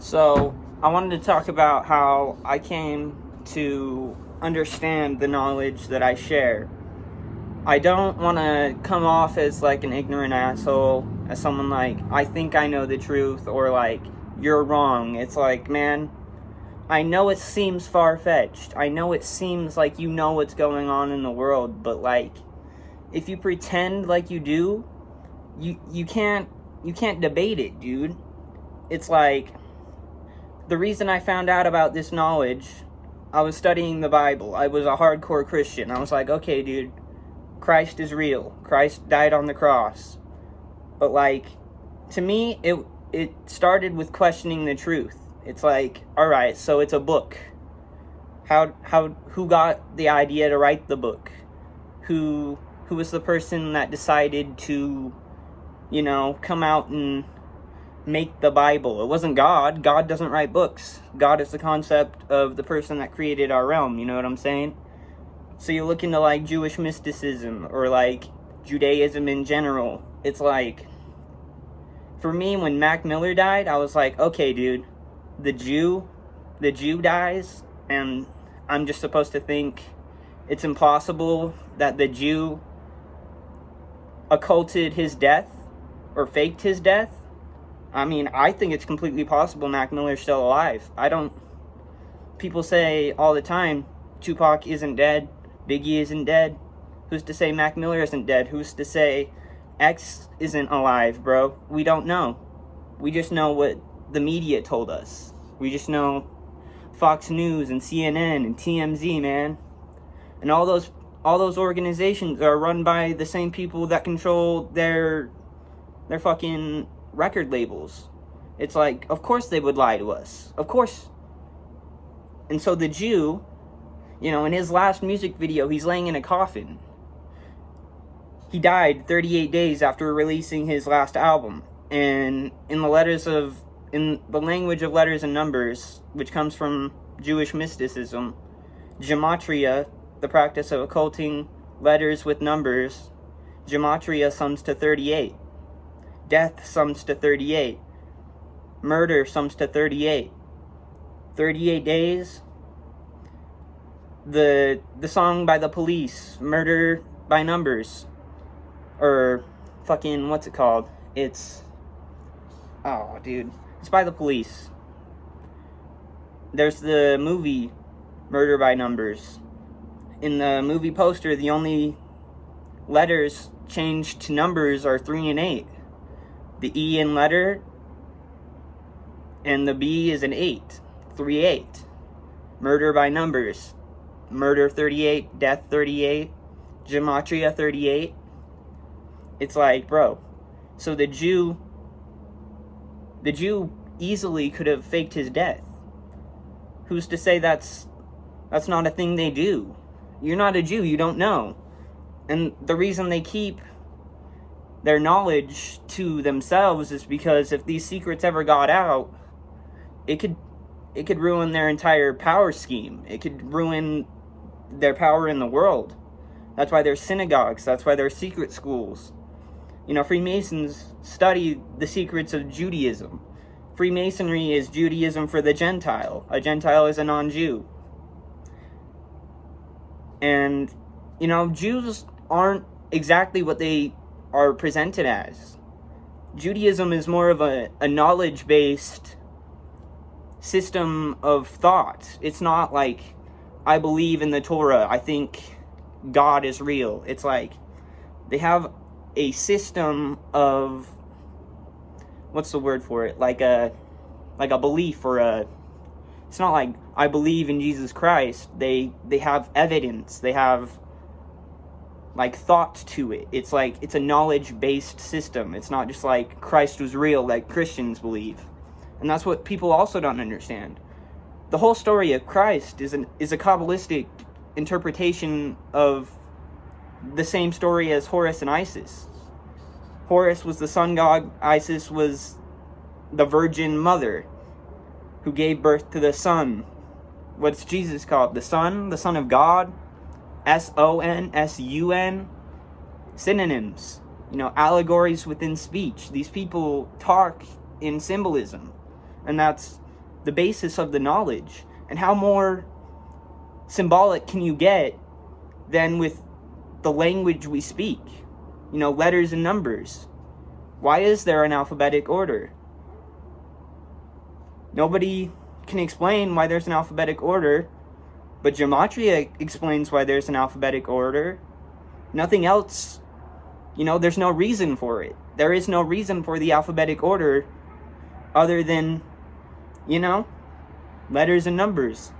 So, I wanted to talk about how I came to understand the knowledge that I share. I don't want to come off as like an ignorant asshole, as someone like, I think I know the truth, or like, you're wrong. It's like, man, I know it seems far-fetched. I know it seems like you know what's going on in the world, but like, if you pretend like you do, you can't debate it, dude. It's like, the reason I found out about this knowledge, I was studying the Bible. I was a hardcore Christian. I was like, okay, dude, Christ is real. Christ died on the cross. But like, to me, it started with questioning the truth. It's like, all right, so it's a book. Who got the idea to write the book? Who was the person that decided to, come out and make the Bible? It wasn't God. God doesn't write books. God is the concept of the person that created our realm, you know what I'm saying? So you look into like Jewish mysticism or like Judaism in general. It's like, for me, when Mac Miller died, I was like, okay, dude, the Jew dies, and I'm just supposed to think it's impossible that the Jew occulted his death or faked his death. I mean, I think it's completely possible Mac Miller's still alive. People say all the time, Tupac isn't dead, Biggie isn't dead. Who's to say Mac Miller isn't dead? Who's to say X isn't alive, bro? We don't know. We just know what the media told us. We just know Fox News and CNN and TMZ, man. And all those organizations are run by the same people that control their fucking record labels. It's like, of course they would lie to us. Of course. And so the Jew, in his last music video, he's laying in a coffin. He died 38 days after releasing his last album. And in the language of letters and numbers, which comes from Jewish mysticism, Gematria, the practice of occulting letters with numbers, Gematria sums to 38. Death sums to 38. Murder sums to 38. 38 days. The song by The Police, Murder by Numbers. Or fucking, what's it called? It's by The Police. There's the movie Murder by Numbers. In the movie poster, the only letters changed to numbers are 3 and 8. The E in letter, and the B is an 8. 3-8. Murder by numbers. Murder 38, death 38, Gematria 38. It's like, bro, so the Jew easily could have faked his death. Who's to say that's not a thing they do? You're not a Jew, you don't know. And the reason they keep their knowledge to themselves is because if these secrets ever got out, it could ruin their entire power scheme. It could ruin their power in the world. That's why there's synagogues. That's why there's secret schools. Freemasons study the secrets of Judaism. Freemasonry is Judaism for the Gentile. A Gentile is a non-Jew. And, Jews aren't exactly what they are presented as. Judaism is more of a knowledge-based system of thought. It's not like, I believe in the Torah, I think God is real. It's like, they have a system of, what's the word for it? Like a belief, or it's not like, I believe in Jesus Christ. They have evidence. They have like thought to it. It's like, it's a knowledge-based system. It's not just like Christ was real like Christians believe. And that's what people also don't understand. The whole story of Christ is a Kabbalistic interpretation of the same story as Horus and Isis. Horus was the sun god, Isis was the virgin mother who gave birth to the sun. What's Jesus called? The Son of God? S-O-N, S-U-N, synonyms, allegories within speech. These people talk in symbolism, and that's the basis of the knowledge. And how more symbolic can you get than with the language we speak? You know, letters and numbers. Why is there an alphabetic order? Nobody can explain why there's an alphabetic order, but Gematria explains why there's an alphabetic order. Nothing else, you know, there's no reason for it. There is no reason for the alphabetic order other than, you know, letters and numbers.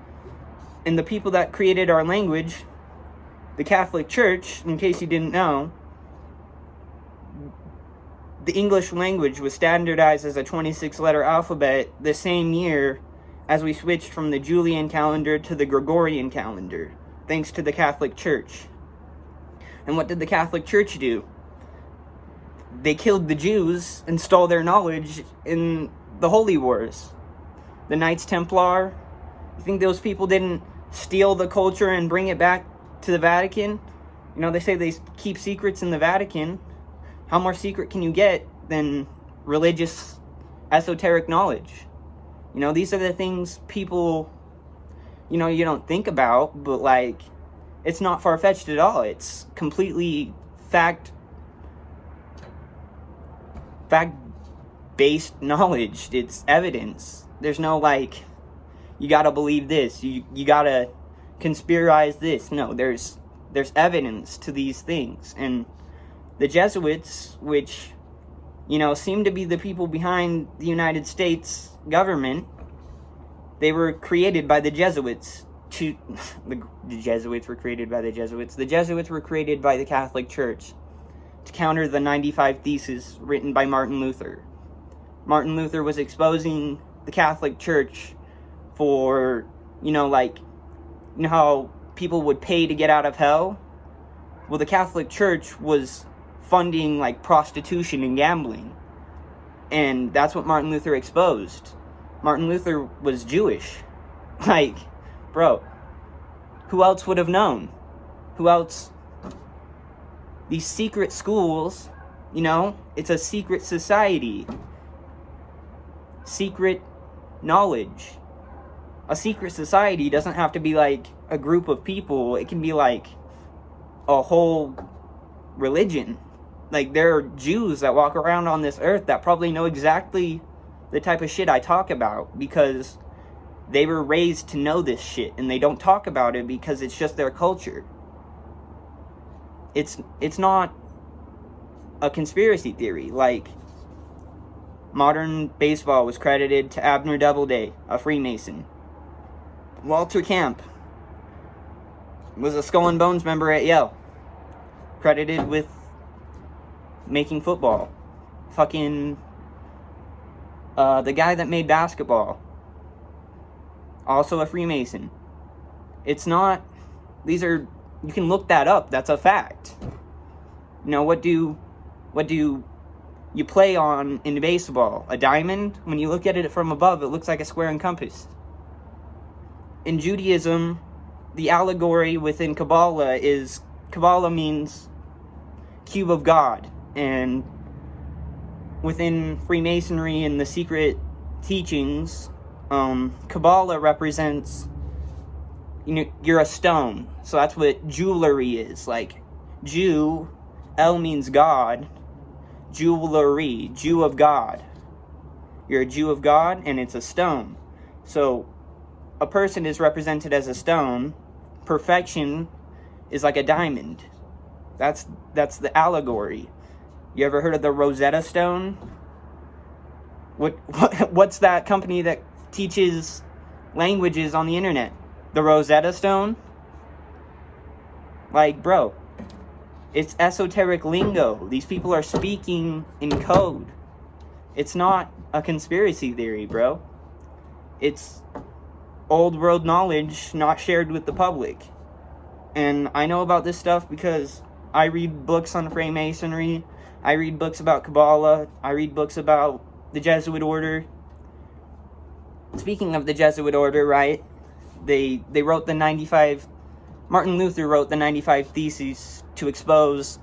And the people that created our language, the Catholic Church, in case you didn't know, the English language was standardized as a 26-letter alphabet the same year as we switched from the Julian calendar to the Gregorian calendar, thanks to the Catholic Church. And what did the Catholic Church do? They killed the Jews and stole their knowledge in the Holy Wars. The Knights Templar, you think those people didn't steal the culture and bring it back to the Vatican? You know, they say they keep secrets in the Vatican. How more secret can you get than religious, esoteric knowledge? You know, these are the things people, you know, you don't think about, but, like, it's not far-fetched at all. It's completely fact-based knowledge. It's evidence. There's no, like, you gotta believe this, you gotta conspirize this. No, there's evidence to these things. And the Jesuits, which, you know, seem to be the people behind the United States government, they were created by the Jesuits to... the Jesuits were created by the Jesuits. The Jesuits were created by the Catholic Church to counter the 95 Theses written by Martin Luther. Martin Luther was exposing the Catholic Church for, you know, like, you know how people would pay to get out of hell? Well, the Catholic Church was funding, like, prostitution and gambling. And that's what Martin Luther exposed. Martin Luther was Jewish. Like, bro, who else would have known? Who else? These secret schools, you know, it's a secret society. Secret knowledge. A secret society doesn't have to be like a group of people. It can be like a whole religion. Like, there are Jews that walk around on this earth that probably know exactly the type of shit I talk about because they were raised to know this shit, and they don't talk about it because it's just their culture. It's not a conspiracy theory. Like, modern baseball was credited to Abner Doubleday, a Freemason. Walter Camp was a Skull and Bones member at Yale, credited with making football. Fucking the guy that made basketball, also a Freemason. It's not, these are, you can look that up, that's a fact. You know, what do you play on in baseball? A diamond? When you look at it from above, it looks like a square and compass. In Judaism, the allegory within Kabbalah is, Kabbalah means cube of God, and within Freemasonry and the secret teachings, Kabbalah represents, you know, you're a stone. So that's what jewelry is. Like, Jew, El means God, jewelry, Jew of God. You're a Jew of God, and it's a stone. So a person is represented as a stone. Perfection is like a diamond. That's the allegory. You ever heard of the Rosetta Stone? What's that company that teaches languages on the internet? The Rosetta Stone? Like, bro, it's esoteric lingo. These people are speaking in code. It's not a conspiracy theory, bro. It's old world knowledge not shared with the public. And I know about this stuff because I read books on Freemasonry. I read books about Kabbalah. I read books about the Jesuit order. Speaking of the Jesuit order, right? They wrote the 95... Martin Luther wrote the 95 Theses to expose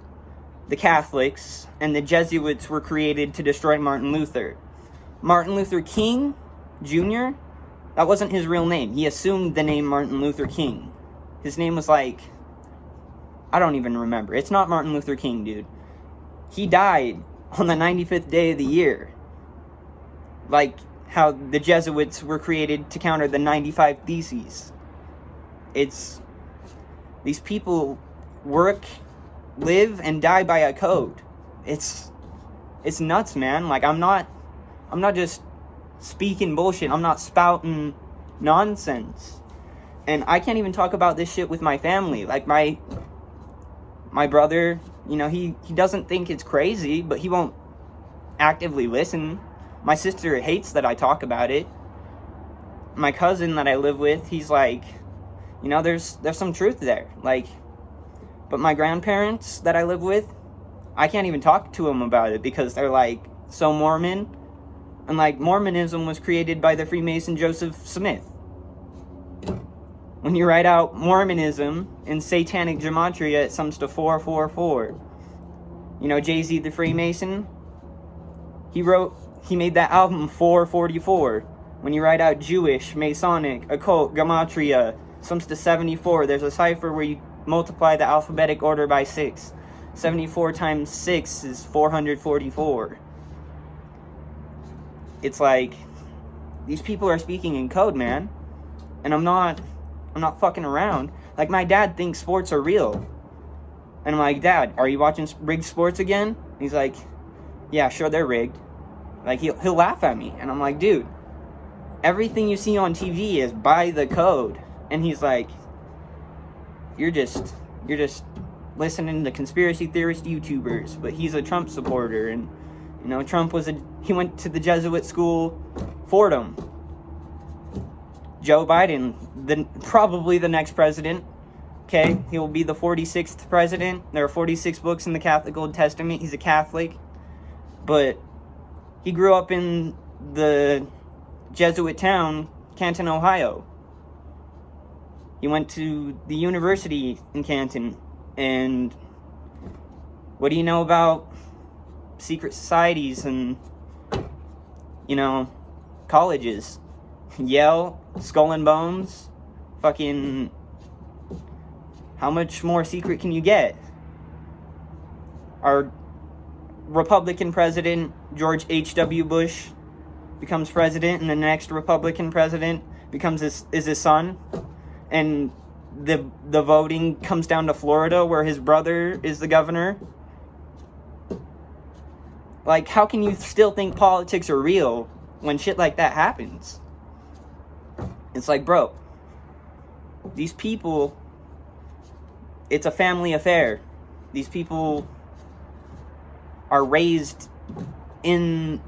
the Catholics, and the Jesuits were created to destroy Martin Luther. Martin Luther King Jr. That wasn't his real name. He assumed the name Martin Luther King. His name was like, I don't even remember. It's not Martin Luther King, dude. He died on the 95th day of the year. Like how the Jesuits were created to counter the 95 Theses. These people work, live, and die by a code. It's nuts, man. Like, I'm not just speaking bullshit. I'm not spouting nonsense. And I can't even talk about this shit with my family. Like, my brother, you know, he doesn't think it's crazy, but he won't actively listen. My sister hates that I talk about it. My cousin that I live with, he's like, you know, there's some truth there. Like, but my grandparents that I live with, I can't even talk to them about it because they're like so Mormon. And like, Mormonism was created by the Freemason Joseph Smith. When you write out Mormonism in satanic gematria, it sums to 444. You know, Jay-Z the Freemason, he made that album 444. When you write out Jewish, Masonic, Occult, Gematria, sums to 74. There's a cipher where you multiply the alphabetic order by 6. 74 times 6 is 444. It's like, these people are speaking in code, man. And I'm not fucking around. Like, my dad thinks sports are real. And I'm like, Dad, are you watching rigged sports again? He's like, yeah, sure, they're rigged. Like, he'll laugh at me. And I'm like, dude, everything you see on TV is by the code. And he's like, you're just listening to conspiracy theorist YouTubers. But he's a Trump supporter. And, you know, Trump he went to the Jesuit school, Fordham. Joe Biden, probably the next president. Okay, he will be the 46th president. There are 46 books in the Catholic Old Testament. He's a Catholic. But he grew up in the Jesuit town, Canton, Ohio. He went to the university in Canton. And what do you know about secret societies and, you know, colleges? Yale, Skull and Bones, fucking, how much more secret can you get? Our Republican president, George H.W. Bush, becomes president, and the next Republican president is his son, and the voting comes down to Florida, where his brother is the governor. Like, how can you still think politics are real when shit like that happens? It's like, bro, these people, it's a family affair. These people are raised in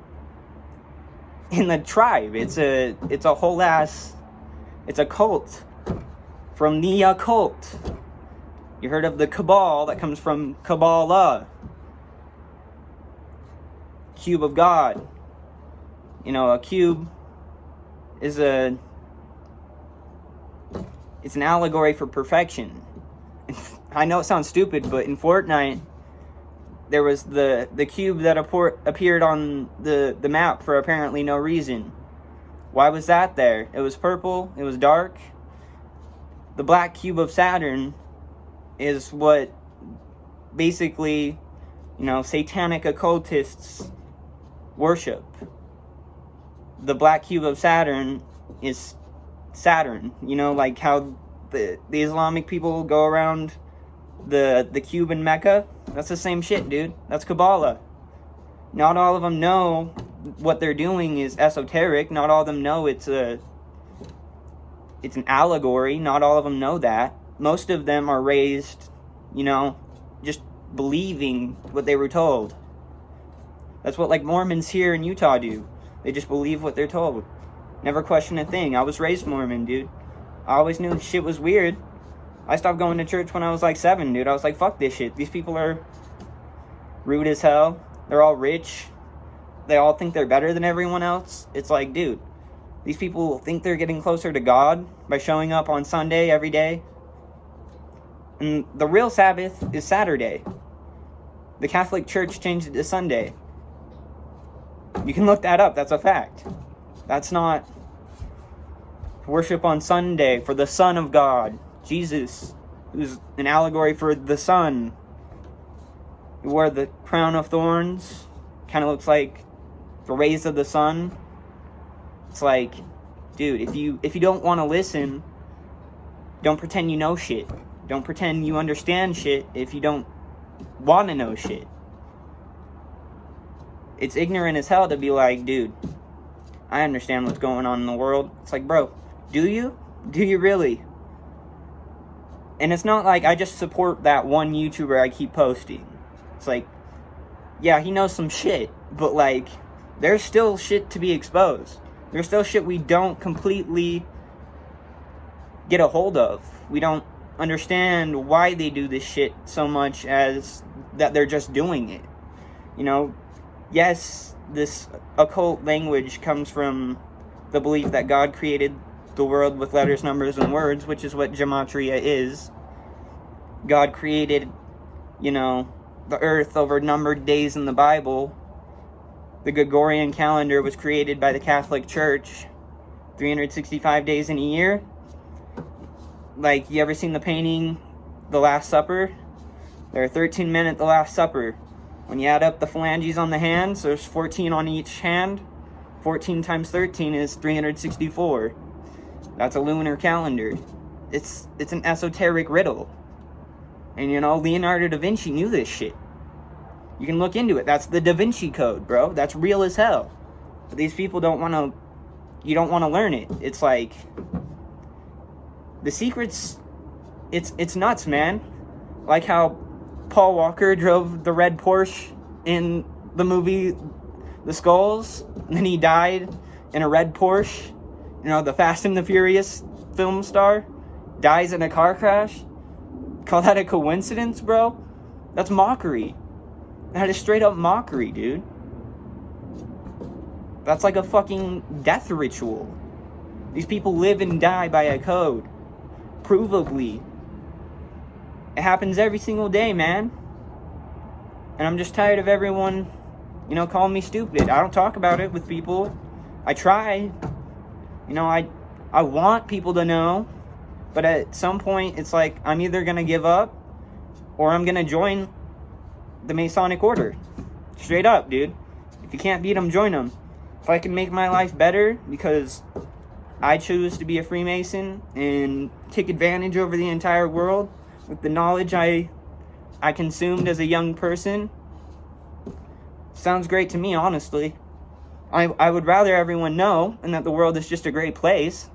the tribe. It's a whole ass, it's a cult from the occult. You heard of the cabal? That comes from Kabbalah, cube of God. You know, a cube is it's an allegory for perfection. I know it sounds stupid, but in Fortnite, there was the cube that appeared on the map for apparently no reason. Why was that there? It was purple, it was dark. The black cube of Saturn is what basically, you know, satanic occultists worship. The black cube of Saturn is Saturn, you know, like how the Islamic people go around the cube in Mecca. That's the same shit, dude. That's Kabbalah. Not all of them know what they're doing is esoteric. Not all of them know it's an allegory. Not all of them know that. Most of them are raised, you know, just believing what they were told. That's what, like, Mormons here in Utah do. They just believe what they're told. Never question a thing. I was raised Mormon, dude. I always knew shit was weird. I stopped going to church when I was like 7, dude. I was like, fuck this shit. These people are rude as hell. They're all rich. They all think they're better than everyone else. It's like, dude, these people think they're getting closer to God by showing up on Sunday every day. And the real Sabbath is Saturday. The Catholic Church changed it to Sunday. You can look that up. That's a fact. That's not worship on Sunday for the Son of God, Jesus, who's an allegory for the sun. He wore the crown of thorns, kind of looks like the rays of the sun. It's like, dude, if you don't want to listen, don't pretend you know shit. Don't pretend you understand shit if you don't want to know shit. It's ignorant as hell to be like, dude, I understand what's going on in the world. It's like, bro, do you? Do you really? And it's not like I just support that one YouTuber I keep posting. It's like, yeah, he knows some shit, but like, there's still shit to be exposed. There's still shit we don't completely get a hold of. We don't understand why they do this shit so much as that they're just doing it. You know, yes, this occult language comes from the belief that God created the world with letters, numbers, and words, which is what Gematria is. God created, you know, the earth over numbered days in the Bible. The Gregorian calendar was created by the Catholic Church. 365 days in a year. Like, you ever seen the painting, The Last Supper? There are 13 men at the Last Supper. When you add up the phalanges on the hands, there's 14 on each hand. 14 times 13 is 364. That's a lunar calendar. It's an esoteric riddle. And, you know, Leonardo da Vinci knew this shit. You can look into it. That's the Da Vinci Code, bro. That's real as hell. But these people don't want to... You don't want to learn it. It's like... The secrets... It's nuts, man. Like how Paul Walker drove the red Porsche in the movie The Skulls, and then he died in a red Porsche. You know, the Fast and the Furious film star dies in a car crash. Call that a coincidence, bro? That's mockery. That is straight up mockery, dude. That's like a fucking death ritual. These people live and die by a code. Provably. It happens every single day, man. And I'm just tired of everyone, you know, calling me stupid. I don't talk about it with people. I try. You know, I want people to know. But at some point, it's like, I'm either going to give up, or I'm going to join the Masonic Order. Straight up, dude. If you can't beat them, join them. If I can make my life better because I choose to be a Freemason and take advantage over the entire world with the knowledge I consumed as a young person, sounds great to me, honestly. I would rather everyone know, and that the world is just a great place,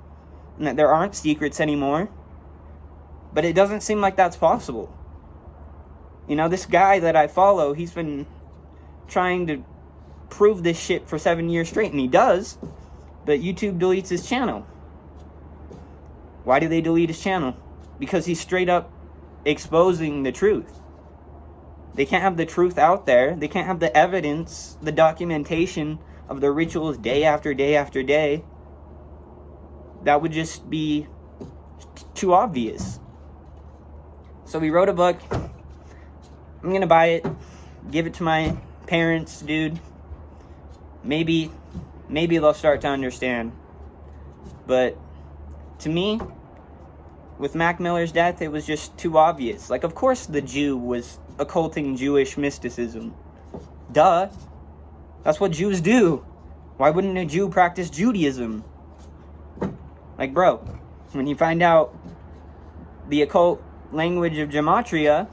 and that there aren't secrets anymore. But it doesn't seem like that's possible. You know, this guy that I follow, he's been trying to prove this shit for 7 years straight, and he does, but YouTube deletes his channel. Why do they delete his channel? Because he's straight up exposing the truth. They can't have the truth out there. They can't have the evidence, the documentation of the rituals day after day after day. That would just be too obvious. So he wrote a book. I'm gonna buy it, give it to my parents, dude. Maybe they'll start to understand. But to me, with Mac Miller's death, it was just too obvious. Like, of course the Jew was occulting Jewish mysticism. Duh. That's what Jews do. Why wouldn't a Jew practice Judaism? Like, bro, when you find out the occult language of Gematria,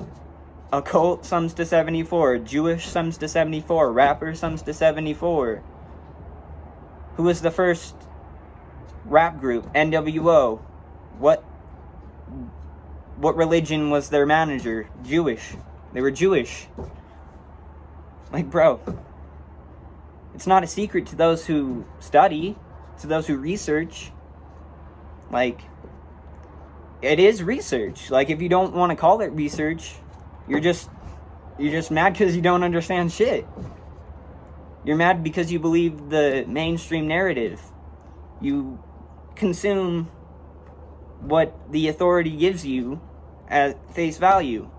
occult sums to 74, Jewish sums to 74, rapper sums to 74. Who was the first rap group? NWO. What religion was their manager? Jewish. They were Jewish. Like, bro, it's not a secret to those who study, to those who research. Like, it is research. Like, if you don't want to call it research, you're just mad because you don't understand shit. You're mad because you believe the mainstream narrative. You consume what the authority gives you at face value.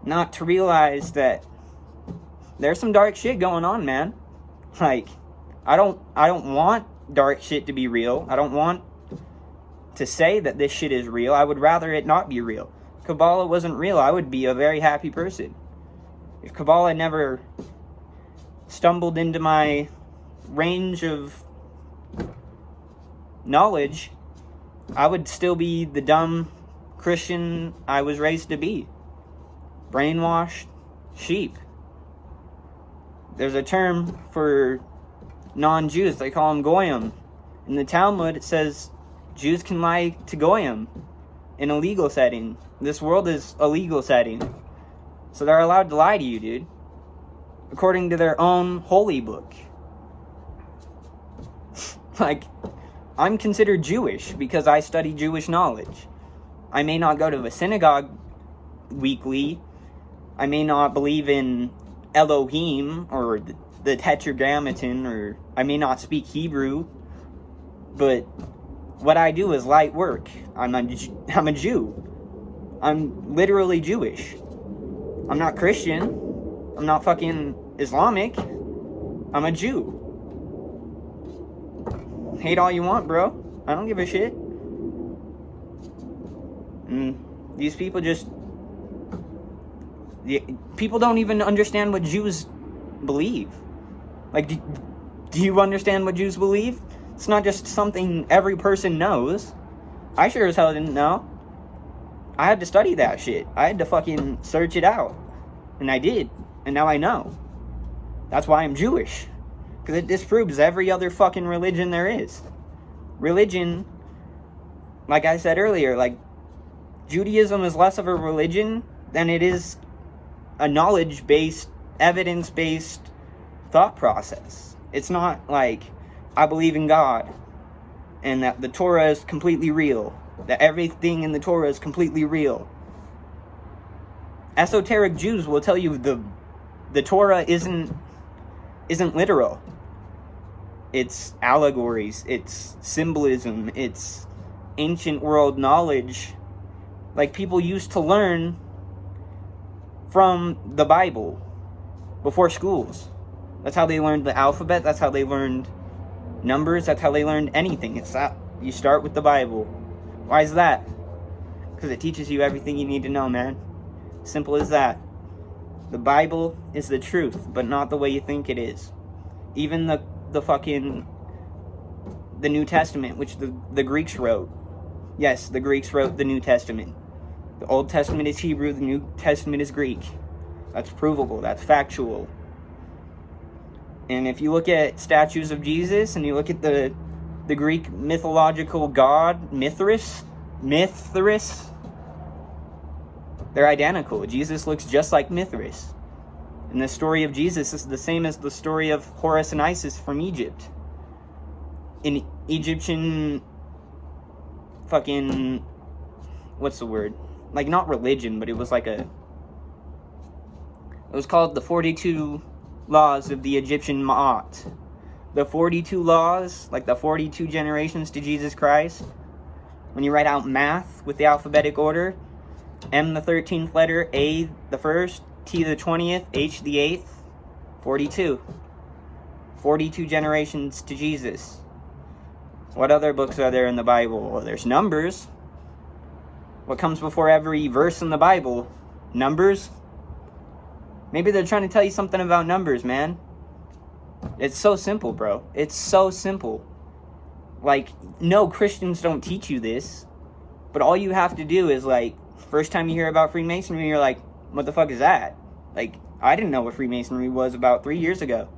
Not to realize that there's some dark shit going on, man. Like, I don't want dark shit to be real. I don't want to say that this shit is real. I would rather it not be real. If Kabbalah wasn't real, I would be a very happy person. If Kabbalah never stumbled into my range of knowledge, I would still be the dumb Christian I was raised to be. Brainwashed sheep. There's a term for non-Jews. They call them goyim. In the Talmud, it says Jews can lie to goyim in a legal setting. This world is a legal setting. So they're allowed to lie to you, dude. According to their own holy book. Like, I'm considered Jewish because I study Jewish knowledge. I may not go to a synagogue weekly. I may not believe in Elohim or the Tetragrammaton, or I may not speak Hebrew. But what I do is light work. I'm a Jew. I'm literally Jewish. I'm not Christian. I'm not fucking Islamic. I'm a Jew. Hate all you want, bro. I don't give a shit. And these people people don't even understand what Jews believe. Like, do you understand what Jews believe? It's not just something every person knows. I sure as hell didn't know. I had to study that shit. I had to fucking search it out. And I did. And now I know. That's why I'm Jewish. Because it disproves every other fucking religion there is. Religion, like I said earlier, like, Judaism is less of a religion than it is a knowledge-based, evidence-based thought process. It's not like, I believe in God, and that the Torah is completely real, that everything in the Torah is completely real. Esoteric Jews will tell you the Torah isn't literal. It's allegories, it's symbolism, it's ancient world knowledge, like people used to learn from the Bible before schools. That's how they learned the alphabet, that's how they learned numbers, that's how they learned anything. It's that you start with the Bible. Why is that? Because it teaches you everything you need to know, man. Simple as that. The Bible is the truth, but not the way you think it is. Even the New Testament, which the Greeks wrote. Yes, the Greeks wrote the New Testament. The Old Testament is Hebrew, the New Testament is Greek. That's provable, that's factual. And if you look at statues of Jesus, and you look at the Greek mythological god, Mithras, they're identical. Jesus looks just like Mithras. And the story of Jesus is the same as the story of Horus and Isis from Egypt. In Egyptian fucking, what's the word? Like, not religion, but it was like it was called the 42 laws of the Egyptian Ma'at. The 42 laws, like the 42 generations to Jesus Christ. When you write out math with the alphabetic order, M the 13th letter, A the 1st, T the 20th, H the 8th, 42. 42 generations to Jesus. What other books are there in the Bible? Well, there's Numbers. What comes before every verse in the Bible? Numbers? Maybe they're trying to tell you something about numbers, man. It's so simple, bro. It's so simple. Like, no, Christians don't teach you this. But all you have to do is, like, first time you hear about Freemasonry, you're like, what the fuck is that? Like, I didn't know what Freemasonry was about 3 years ago.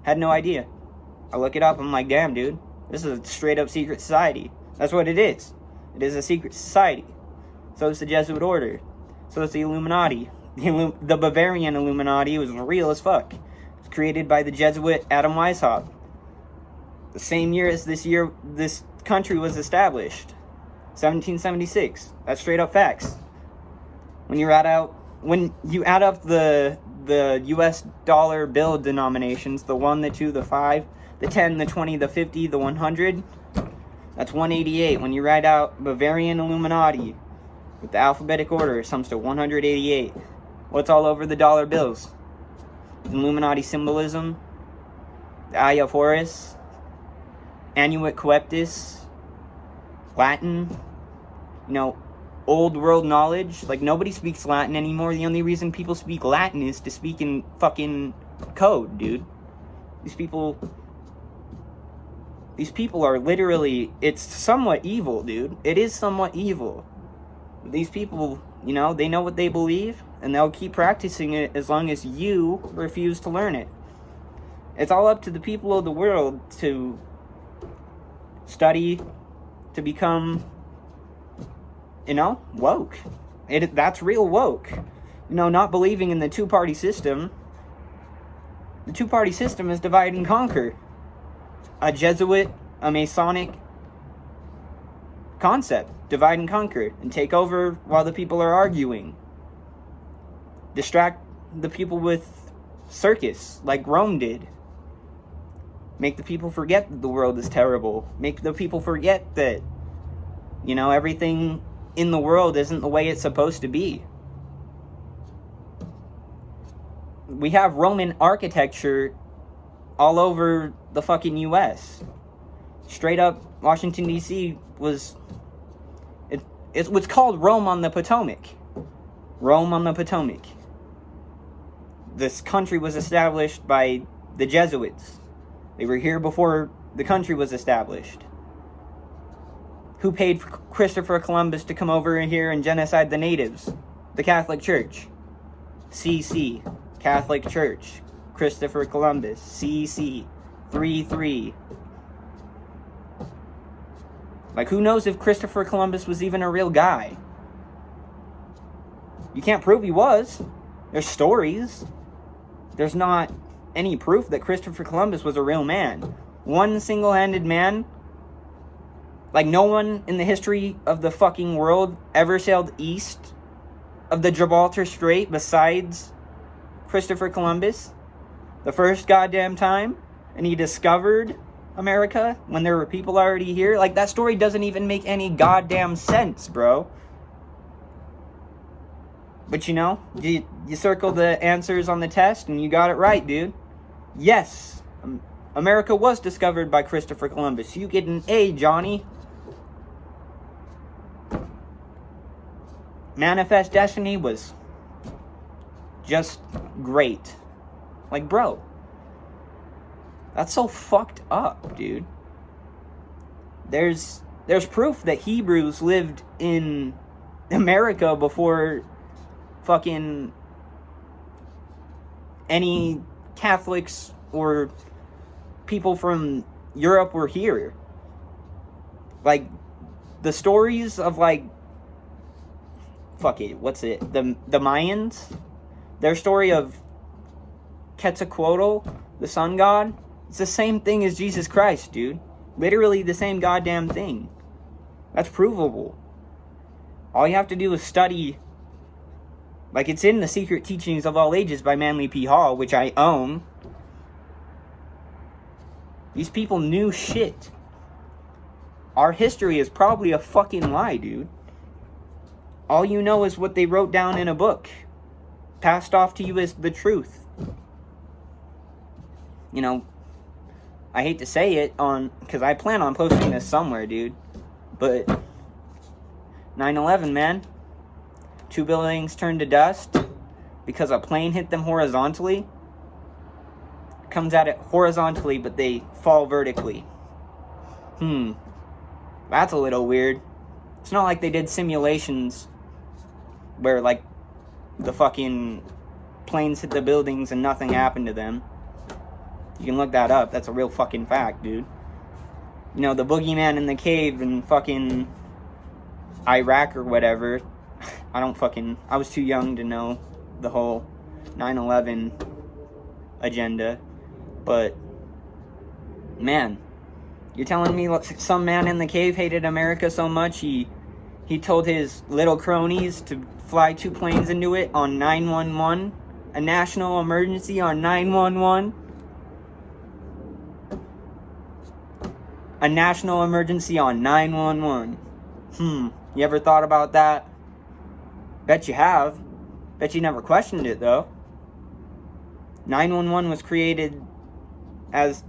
Had no idea. I look it up, I'm like, damn, dude. This is a straight up secret society. That's what it is. It is a secret society. So is the Jesuit order. So is the Illuminati. The Bavarian Illuminati was real as fuck. It was created by the Jesuit Adam Weishaupt. The same year as this country was established. 1776. That's straight up facts. When you add up the US dollar bill denominations, the 1, the 2, the 5, the 10, the 20, the 50, the 100, that's 188. When you write out Bavarian Illuminati with the alphabetic order, it comes to 188. What's all over the dollar bills? Illuminati symbolism, the Eye of Horus, Annuit Coeptis, Latin, old world knowledge. Like, nobody speaks Latin anymore. The only reason people speak Latin is to speak in fucking code, dude. These people are literally, it's somewhat evil, dude. It is somewhat evil. These people, they know what they believe, and they'll keep practicing it as long as you refuse to learn it. It's all up to the people of the world to study, to become, woke. That's real woke. Not believing in the two-party system. The two-party system is divide and conquer. A Jesuit, a Masonic concept. Divide and conquer. And take over while the people are arguing. Distract the people with circus, like Rome did. Make the people forget that the world is terrible. Make the people forget that, everything in the world isn't the way it's supposed to be. We have Roman architecture all over the fucking U.S. Straight up, Washington, D.C. It was called Rome on the Potomac. Rome on the Potomac. This country was established by the Jesuits. They were here before the country was established. Who paid for Christopher Columbus to come over here and genocide the natives? The Catholic Church. CC. Catholic Church. Christopher Columbus. CC. 3-3. Like, who knows if Christopher Columbus was even a real guy? You can't prove he was. There's stories. There's not any proof that Christopher Columbus was a real man. One single-handed man. Like, no one in the history of the fucking world ever sailed east of the Gibraltar Strait besides Christopher Columbus. The first goddamn time. And he discovered America when there were people already here. Like, that story doesn't even make any goddamn sense, bro. But you circle the answers on the test and you got it right, dude. Yes, America was discovered by Christopher Columbus. You get an A, Johnny. Manifest Destiny was just great. Like, bro, that's so fucked up, dude. There's proof that Hebrews lived in America before fucking any Catholics or people from Europe were here. Like, the stories of, like, the Mayans, their story of Quetzalcoatl, the sun god, it's the same thing as Jesus Christ, dude. Literally the same goddamn thing. That's provable. All you have to do is study. Like, it's in the Secret Teachings of All Ages by Manly P. Hall, which I own. These people knew shit. Our history is probably a fucking lie, dude. All you know is what they wrote down in a book. Passed off to you as the truth. I hate to say it because I plan on posting this somewhere, dude. But 9/11, man. 2 buildings turned to dust because a plane hit them horizontally. Comes at it horizontally, but they fall vertically. That's a little weird. It's not like they did simulations where, like, the fucking planes hit the buildings and nothing happened to them. You can look that up. That's a real fucking fact, dude. The boogeyman in the cave in fucking Iraq or whatever. I was too young to know the whole 9/11 agenda. But, man, you're telling me some man in the cave hated America so much he told his little cronies to fly 2 planes into it on 911? A national emergency on 911? A national emergency on 911. You ever thought about that? Bet you have. Bet you never questioned it, though. 911 was created as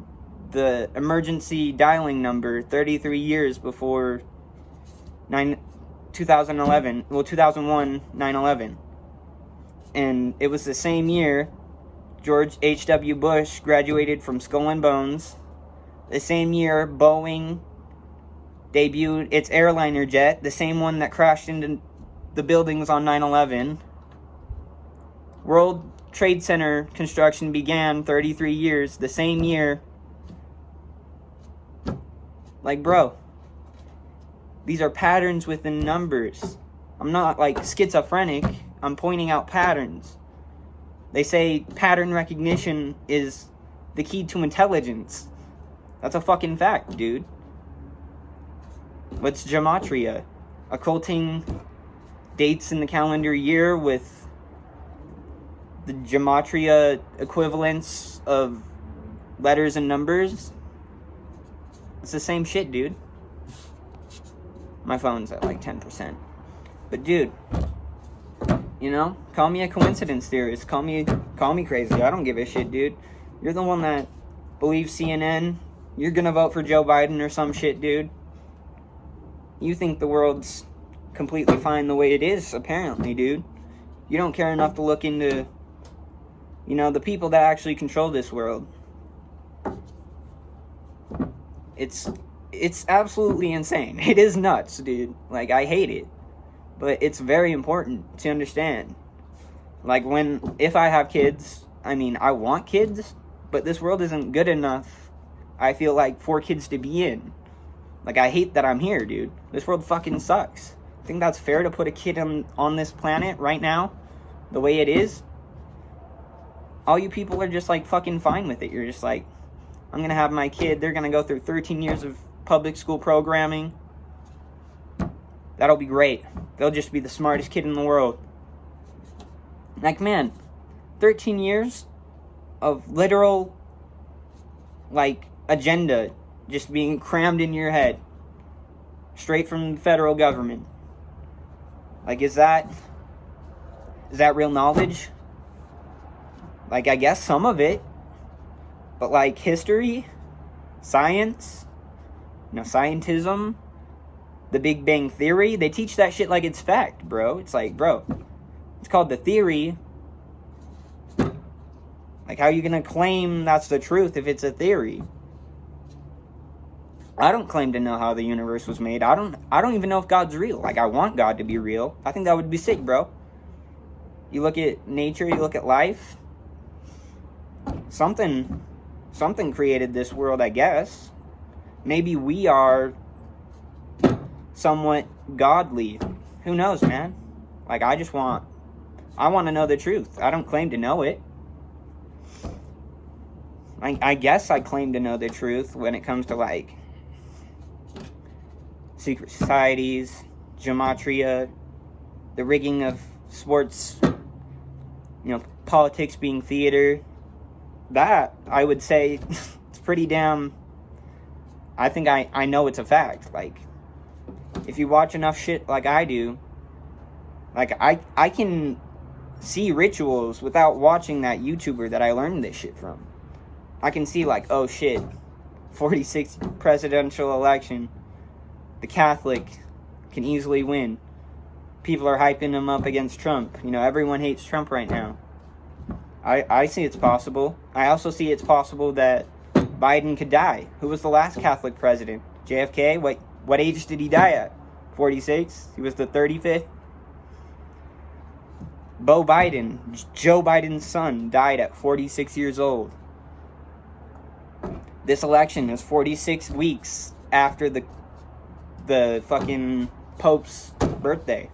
the emergency dialing number 33 years before 2011, well, 2001, 9/11. And it was the same year George H.W. Bush graduated from Skull and Bones. The same year Boeing debuted its airliner jet, the same one that crashed into the buildings on 9/11. World Trade Center construction began 33 years, the same year. Like, bro, these are patterns within numbers. I'm not, like, schizophrenic. I'm pointing out patterns. They say pattern recognition is the key to intelligence. That's a fucking fact, dude. What's Gematria? Occulting dates in the calendar year with the Gematria equivalents of letters and numbers. It's the same shit, dude. My phone's at like 10%. But dude, you know, call me a coincidence theorist. Call me crazy. I don't give a shit, dude. You're the one that believes CNN. You're gonna vote for Joe Biden or some shit, dude. You think the world's completely fine the way it is, apparently, dude. You don't care enough to look into, you know, the people that actually control this world. It's absolutely insane. It is nuts, dude. Like, I hate it. But it's very important to understand. Like, if I have kids, I mean, I want kids, but this world isn't good enough, I feel like, for kids to be in. Like, I hate that I'm here, dude. This world fucking sucks. I think that's fair to put a kid on this planet right now, the way it is. All you people are just, like, fucking fine with it. You're just like, I'm gonna have my kid, they're gonna go through 13 years of public school programming. That'll be great. They'll just be the smartest kid in the world. Like, man, 13 years of literal, like, agenda just being crammed in your head. Straight from the federal government. Like, is that real knowledge? Like, I guess some of it. But, like, history, science, you know, scientism, the Big Bang Theory, they teach that shit like it's fact, bro. It's like, bro, it's called the theory. Like, how are you gonna claim that's the truth if it's a theory? I don't claim to know how the universe was made. I don't even know if God's real. Like, I want God to be real. I think that would be sick, bro. You look at nature, you look at life. Something created this world, I guess. Maybe we are somewhat godly. Who knows, man? Like, I want to know the truth. I don't claim to know it. I guess I claim to know the truth when it comes to, like, secret societies, gematria, the rigging of sports, you know, politics being theater. That, I would say, it's pretty damn... I think I know it's a fact. Like, if you watch enough shit like I do, like, I can see rituals without watching that YouTuber that I learned this shit from. I can see, like, oh shit, 46th presidential election, the Catholic can easily win. People are hyping him up against Trump. You know, everyone hates Trump right now. I see it's possible. I also see it's possible that Biden could die. Who was the last Catholic president? JFK? What age did he die at? 46? He was the 35th? Joe Biden's son, died at 46 years old. This election is 46 weeks after the fucking Pope's birthday.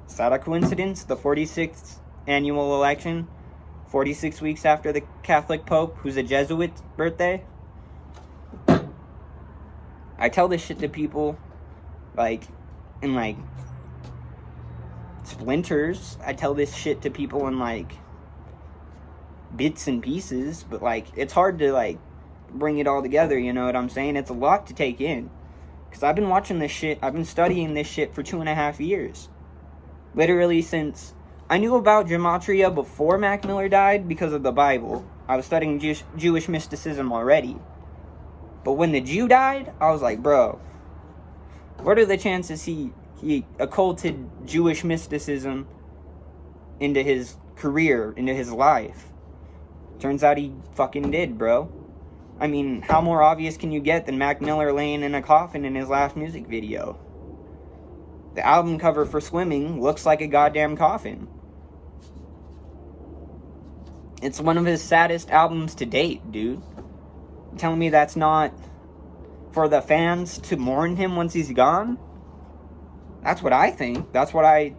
Is that a coincidence? The 46th annual election? 46 weeks after the Catholic Pope, who's a Jesuit, birthday? I tell this shit to people, like, in, like, splinters. I tell this shit to people in, like, bits and pieces, but, like, it's hard to, like, bring it all together, you know what I'm saying? It's a lot to take in. Because I've been watching this shit, I've been studying this shit for 2.5 years. Literally since... I knew about Gematria before Mac Miller died because of the Bible. I was studying Jewish mysticism already. But when the Jew died, I was like, bro, what are the chances he He occulted Jewish mysticism into his career, into his life. Turns out he fucking did, bro. I mean, how more obvious can you get than Mac Miller laying in a coffin in his last music video? The album cover for Swimming looks like a goddamn coffin. It's one of his saddest albums to date, dude. You telling me that's not for the fans to mourn him once he's gone? That's what I think. That's what I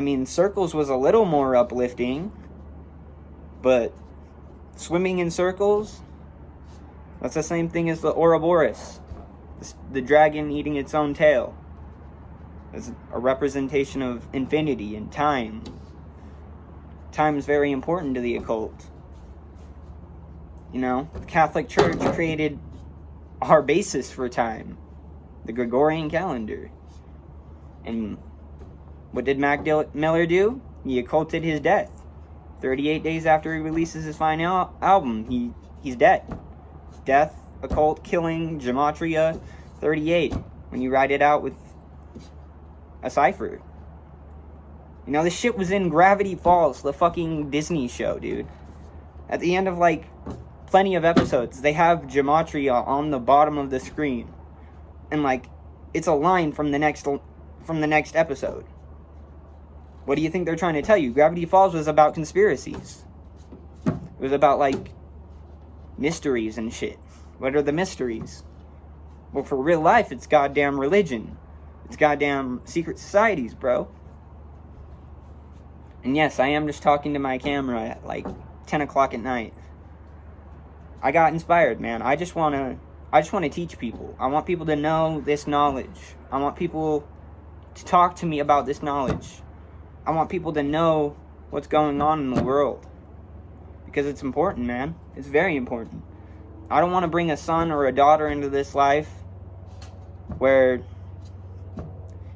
mean, Circles was a little more uplifting, but Swimming in Circles, that's the same thing as the Ouroboros, the dragon eating its own tail. It's a representation of infinity and time. Time is very important to the occult. You know, the Catholic Church created our basis for time, the Gregorian calendar. And what did Mac Miller do? He occulted his death. 38 days after he releases his final album, he's dead. Death, occult, killing, Gematria, 38. When you write it out with a cipher. You know, this shit was in Gravity Falls, the fucking Disney show, dude. At the end of, like, plenty of episodes, they have Gematria on the bottom of the screen. And, like, it's a line from the next episode. What do you think they're trying to tell you? Gravity Falls was about conspiracies. It was about, like, mysteries and shit. What are the mysteries? Well, for real life, it's goddamn religion. It's goddamn secret societies, bro. And yes, I am just talking to my camera at, like, 10 o'clock at night. I got inspired, man. I just want to teach people. I want people to know this knowledge. I want people to talk to me about this knowledge. I want people to know what's going on in the world. Because it's important, man. It's very important. I don't want to bring a son or a daughter into this life where,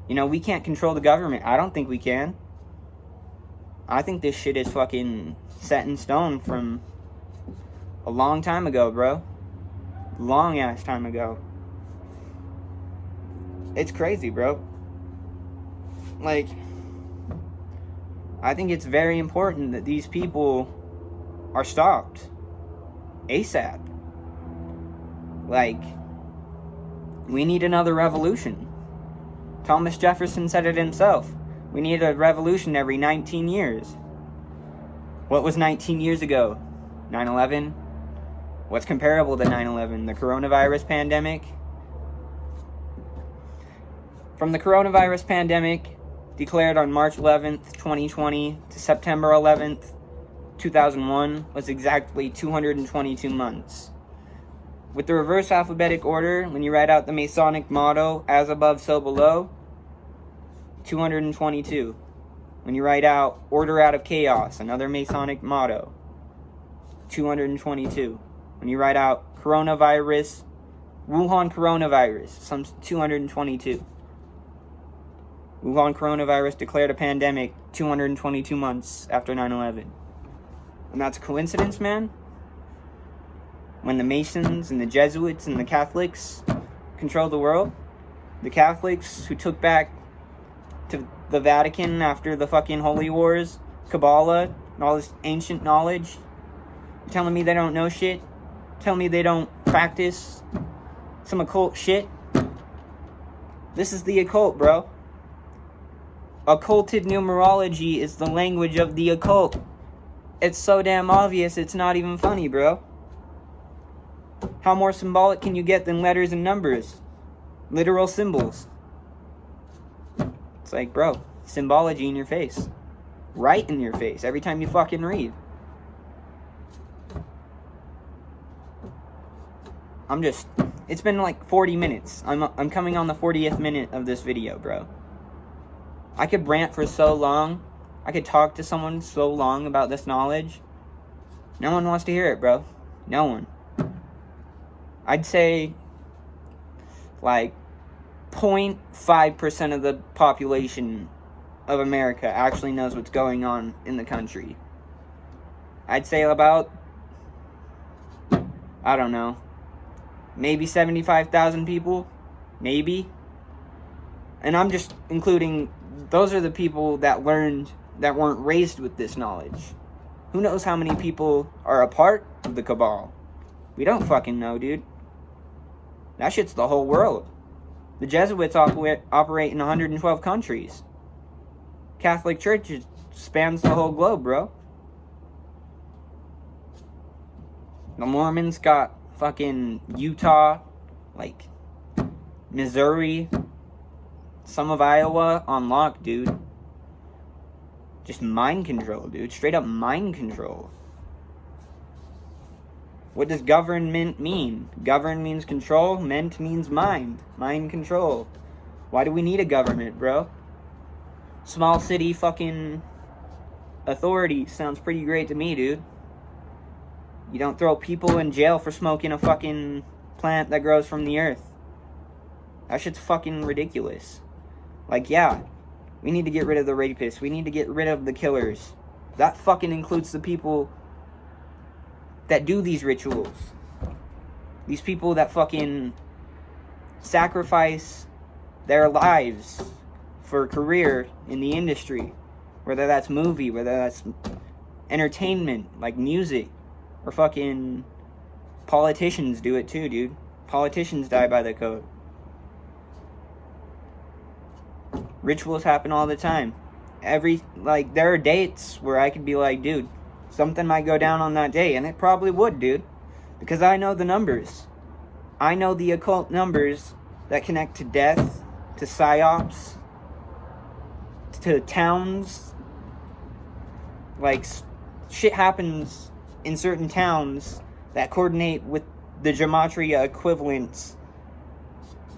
you know, we can't control the government. I don't think we can. I think this shit is fucking set in stone from a long time ago, bro. Long ass time ago. It's crazy, bro. Like, I think it's very important that these people are stopped ASAP. Like, we need another revolution. Thomas Jefferson said it himself. We need a revolution every 19 years. What was 19 years ago? 9/11? What's comparable to 9/11? The coronavirus pandemic? From the coronavirus pandemic, declared on March 11th, 2020 to September 11th, 2001, was exactly 222 months. With the reverse alphabetic order, when you write out the Masonic motto, as above, so below, 222. When you write out order out of chaos, another Masonic motto, 222. When you write out coronavirus, Wuhan coronavirus, some 222. Wuhan coronavirus declared a pandemic 222 months after 9/11. And that's a coincidence, man? When the Masons and the Jesuits and the Catholics controlled the world? The Catholics who took back to the Vatican after the fucking Holy Wars, Kabbalah, and all this ancient knowledge? You're telling me they don't know shit? Telling me they don't practice some occult shit? This is the occult, bro. Occulted numerology is the language of the occult. It's so damn obvious, it's not even funny, bro. How more symbolic can you get than letters and numbers? Literal symbols. It's like, bro, symbology in your face. Right in your face every time you fucking read. It's been like 40 minutes. I'm coming on the 40th minute of this video, bro. I could rant for so long. I could talk to someone so long about this knowledge. No one wants to hear it, bro. No one. I'd say like 0.5% of the population of America actually knows what's going on in the country. I'd say about, I don't know, maybe 75,000 people. Maybe. And I'm just including, those are the people that learned, that weren't raised with this knowledge. Who knows how many people are a part of the cabal? We don't fucking know, dude. That shit's the whole world. The Jesuits operate in 112 countries. Catholic Church spans the whole globe, bro. The Mormons got fucking Utah, like Missouri, some of Iowa on lock, dude. Just mind control, dude. Straight up mind control. What does government mean? Govern means control. Ment means mind. Mind control. Why do we need a government, bro? Small city fucking authority sounds pretty great to me, dude. You don't throw people in jail for smoking a fucking plant that grows from the earth. That shit's fucking ridiculous. Like, yeah, we need to get rid of the rapists. We need to get rid of the killers. That fucking includes the people that do these rituals. These people that fucking sacrifice their lives for a career in the industry. Whether that's movie, whether that's entertainment, like music, or fucking politicians do it too, dude. Politicians die by the code. Rituals happen all the time. There are dates where I could be like, dude, something might go down on that day, and it probably would, dude. Because I know the numbers. I know the occult numbers that connect to death, to psyops, to towns. Like, shit happens in certain towns that coordinate with the Gematria equivalents.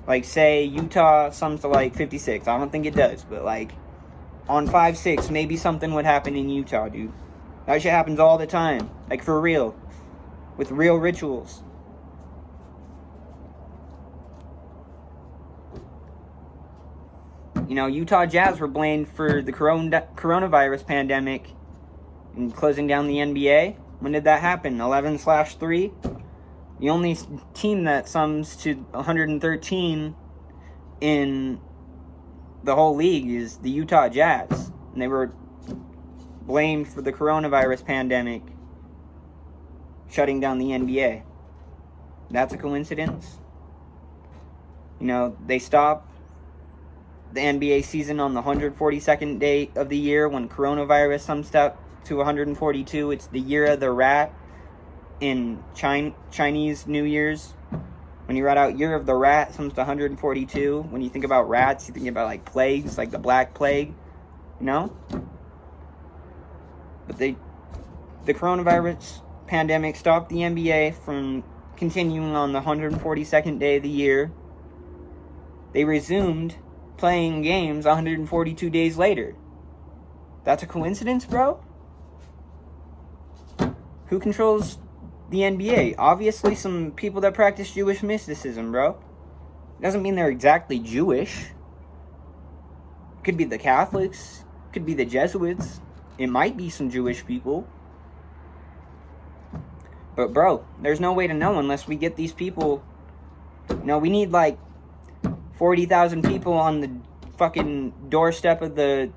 Like, say, Utah sums to, like, 56. I don't think it does, but, like, on 5-6, maybe something would happen in Utah, dude. That shit happens all the time. Like, for real. With real rituals. You know, Utah Jazz were blamed for the coronavirus pandemic and closing down the NBA. When did that happen? 11/3? The only team that sums to 113 in the whole league is the Utah Jazz. And they were blamed for the coronavirus pandemic shutting down the NBA. That's a coincidence? You know, they stopped the NBA season on the 142nd day of the year when coronavirus sums up to 142. It's the year of the rat in Chinese New Year's. When you write out year of the rat, it sums to 142. When you think about rats, you think about like plagues, like the Black Plague, you know? But the coronavirus pandemic stopped the NBA from continuing on the 142nd day of the year. They resumed playing games 142 days later. That's a coincidence, bro? Who controls the NBA? Obviously some people that practice Jewish mysticism, bro. Doesn't mean they're exactly Jewish. Could be the Catholics. Could be the Jesuits. It might be some Jewish people. But bro, there's no way to know unless we get these people. You know, we need like 40,000 people on the fucking doorstep of the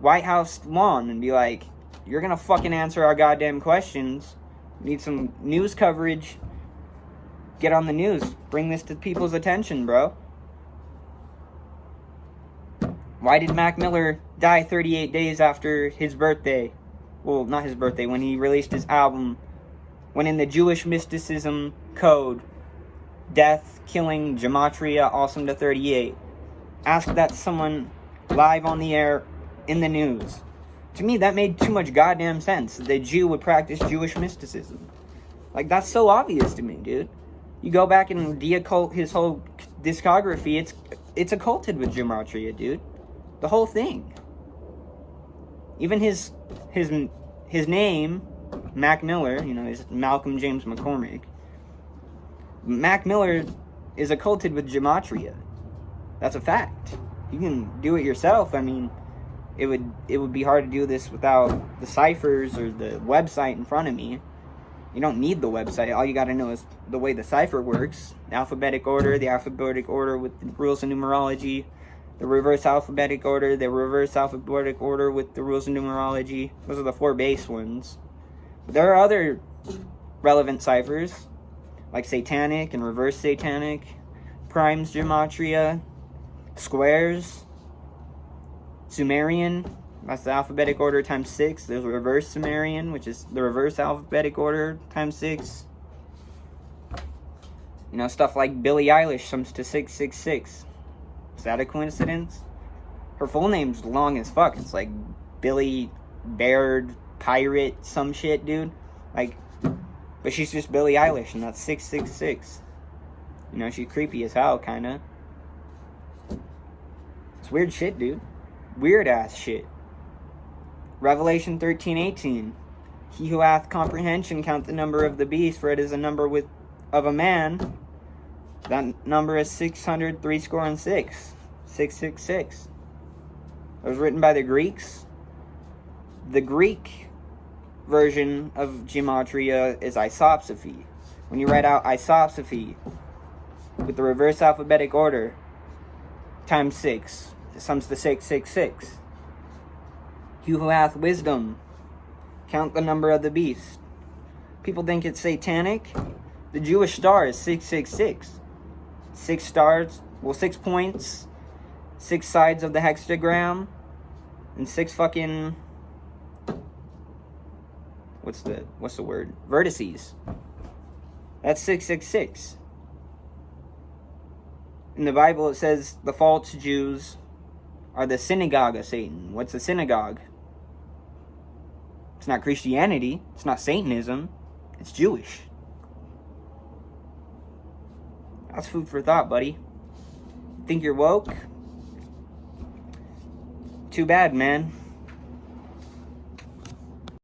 White House lawn and be like, you're gonna fucking answer our goddamn questions. We need some news coverage. Get on the news. Bring this to people's attention, bro. Why did Mac Miller die 38 days after his birthday? Well, not his birthday, when he released his album. When in the Jewish mysticism code, death, killing, Gematria, awesome to 38. Ask that to someone live on the air in the news. To me, that made too much goddamn sense. The Jew would practice Jewish mysticism. Like, that's so obvious to me, dude. You go back and de-occult his whole discography, it's occulted with Gematria, dude. The whole thing. Even his name, Mac Miller, you know, is Malcolm James McCormick. Mac Miller is occulted with Gematria. That's a fact. You can do it yourself. I mean, it would be hard to do this without the ciphers or the website in front of me. You don't need the website. All you got to know is the way the cipher works. The alphabetic order with the rules of numerology. the reverse alphabetic order, the reverse alphabetic order with the rules of numerology. Those are the 4 base ones. But there are other relevant ciphers, like satanic and reverse satanic, primes gematria, squares, Sumerian, that's the alphabetic order times 6. There's reverse Sumerian, which is the reverse alphabetic order times 6. You know, stuff like Billie Eilish sums to 666. Is that a coincidence? Her full name's long as fuck. It's like Billie Baird Pirate some shit, dude. Like, but she's just Billie Eilish, and that's 666. You know, she's creepy as hell, kinda. It's weird shit, dude. Weird ass shit. Revelation 13:18. He who hath comprehension count the number of the beast, for it is a number of a man. That number is 606. 666. It was written by the Greeks. The Greek version of Gematria is isopsophy. When you write out isopsophy with the reverse alphabetic order times 6, it sums to 666. He who hath wisdom, count the number of the beast. People think it's satanic. The Jewish star is 666. 6 stars, well, 6 points, 6 sides of the hexagram, and 6 fucking, what's the word? Vertices. That's 666. In the Bible it says the false Jews are the synagogue of Satan. What's a synagogue? It's not Christianity. It's not Satanism. It's Jewish. That's food for thought, buddy. Think you're woke? Too bad, man.